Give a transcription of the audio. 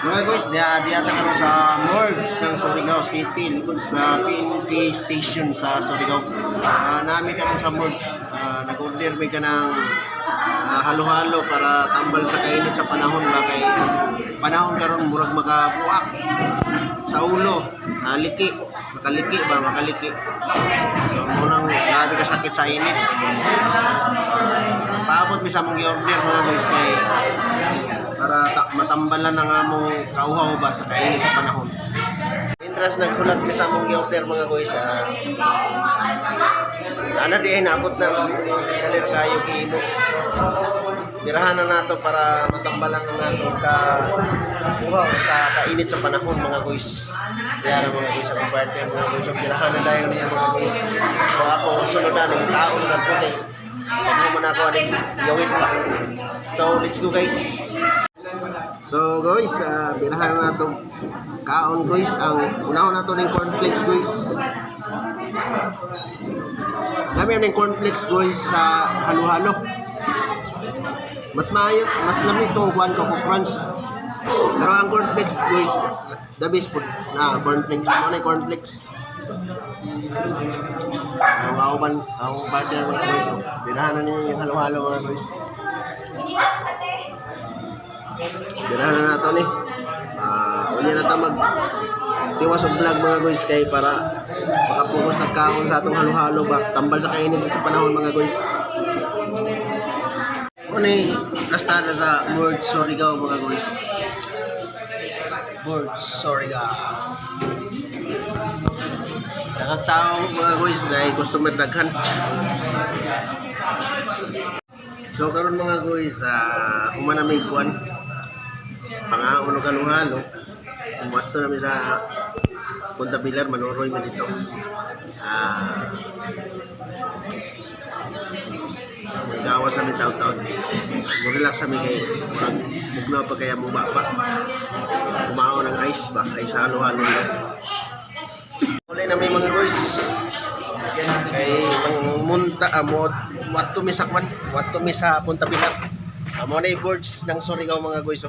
Mga guys, diata ka sa Morgues ng Surigao City, likod sa PNP station sa Surigao. Nami ka sa Morgues. Nag-order may ka ng halo-halo para tambal sa kainit sa panahon ba kay panahon karon murag makabuak sa ulo, liki, makaliki. So, munang grabe ka sakit sa init. Paabot mi sa mong i-order mga guys kay para matambalan ng among kauhaw ba sa kainit sa panahon. Interest naghulat mi sa among i-order mga guys. Ana di ay naabot na kalir kayo kimo. Birahan na nato para matambalan ng atong kauhaw sa kainit sa panahon mga guys. Kaya mga guys sa partner mga guys, birahan na dayon niya mga guys. So ako sunod na ng tao na puti. Pag mo man ako aning yawit pa. So let's go guys. So guys, birahan na itong kaon guys. Ang unahon na ito ng cornflakes guys. Dami ng cornflakes guys sa halo-halo. Mas lamig itong kuhan ko crunch. Pero ang cornflakes guys, the best po na cornflakes. Ano na yung cornflakes? Ang partner mga guys. Birahan na niyo yung halo-halo mga guys. Birahan na nato ni. Uli na ito tiwas ang vlog mga guys kay para makapokus na kaon sa atong halo-halo ba tambal sa kainit sa panahon mga guys. Uni lastada sa Morgues Surigao mga guys. Morgues Surigao. Nakatao mga guys na customer daghan. So karon mga guys, humanamig kuan pangaon og halo-halo. Umuadto namin sa Punta Pilar, manuroy man dito. Gawas namin taon-taon. Relax kami kay murag bugnaw pa kaya mong baba. Kumaon ng ice ba? Ice halo-halo nila. Uli namin mga guys. Kay munta watto mi sa Punta Pilar. Amo na yung boards ng Surigao mga guys.